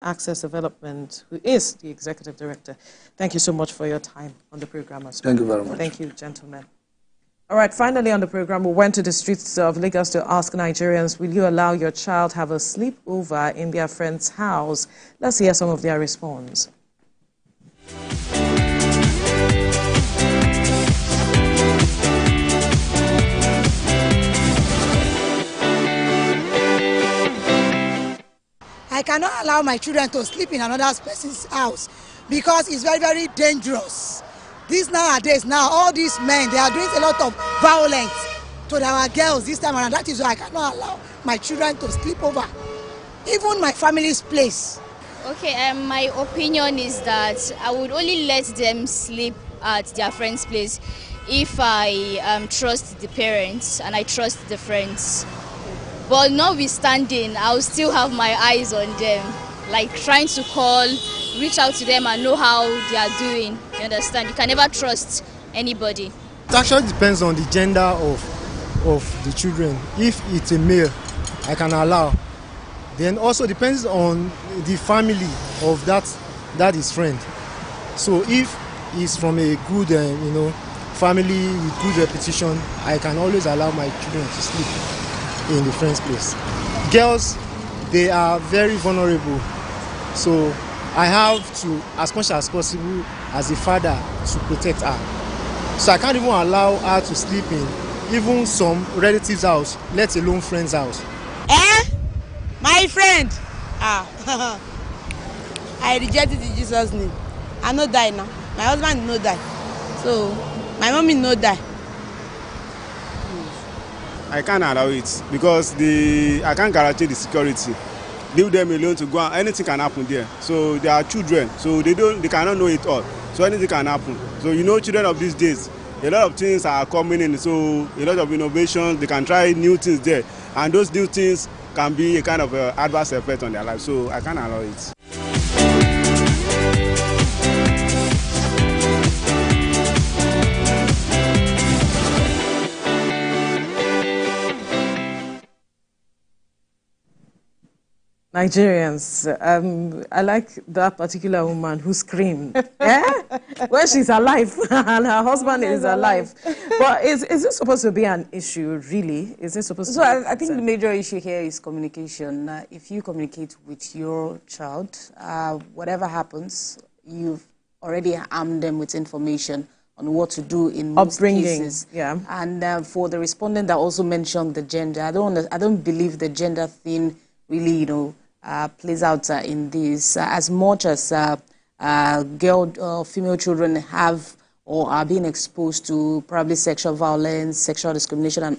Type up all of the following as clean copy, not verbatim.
Access Development, who is the Executive Director. Thank you so much for your time on the program as well. Thank you very much. Thank you, gentlemen. All right, finally on the program, we went to the streets of Lagos to ask Nigerians, will you allow your child have a sleepover in their friend's house? Let's hear some of their response. I cannot allow my children to sleep in another person's house because it's very, very dangerous. These nowadays, all these men, they are doing a lot of violence to our girls this time around. That is why I cannot allow my children to sleep over, even my family's place. Okay, my opinion is that I would only let them sleep at their friend's place if I trust the parents and I trust the friends. But notwithstanding, I'll still have my eyes on them, like trying to call, reach out to them and know how they are doing. You understand? You can never trust anybody. It actually depends on the gender of the children. If it's a male, I can allow. Then also depends on the family of that his friend. So if he's from a good, family with good reputation, I can always allow my children to sleep in the friend's place. Girls, they are very vulnerable, so I have to, as much as possible, as a father, to protect her. So I can't even allow her to sleep in even some relatives' house, let alone friend's house. My friend, I reject it in Jesus' name. I no die now. My husband no die, so my mommy no die. I can't allow it because I can't guarantee the security. Leave them alone to go and anything can happen there. So they are children, so they cannot know it all. So anything can happen. So children of these days, a lot of things are coming in. So a lot of innovations, they can try new things there, and those new things can be a kind of adverse effect on their life. So I can't allow it. Nigerians, I like that particular woman who screamed when she's alive and her husband is alive. But is this supposed to be an issue, really? Is this supposed to be? I think the major issue here is communication. If you communicate with your child, whatever happens, you've already armed them with information on what to do in most cases. Yeah. And for the respondent that also mentioned the gender, I don't believe the gender thing really, plays out in this. As much as girl or female children have or are being exposed to probably sexual violence, sexual discrimination, and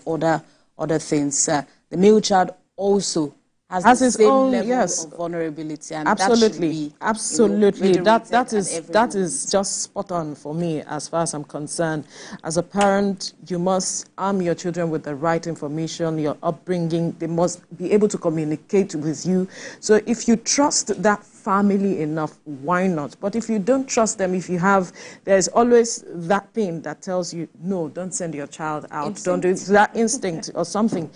other things, the male child also has the same own level of vulnerability, and absolutely, that is just spot on for me as far as I'm concerned. As a parent, you must arm your children with the right information, your upbringing. They must be able to communicate with you. So if you trust that family enough, why not? But if you don't trust them, there's always that thing that tells you, no, don't send your child out. Don't do it. That instinct or something.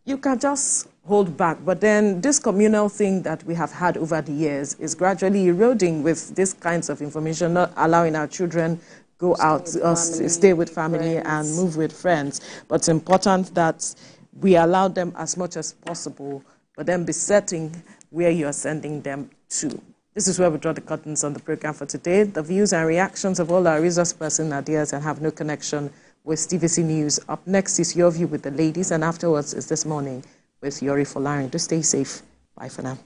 You can just hold back. But then this communal thing that we have had over the years is gradually eroding with these kinds of information, not allowing our children go out, stay with family and move with friends. But it's important that we allow them as much as possible, but then be setting where you're sending them to. This is where we draw the curtains on the program for today. The views and reactions of all our resource person are theirs and have no connection with TVC News. Up next is Your View with the Ladies, and afterwards is This Morning with Yori Folarin. Do stay safe. Bye for now.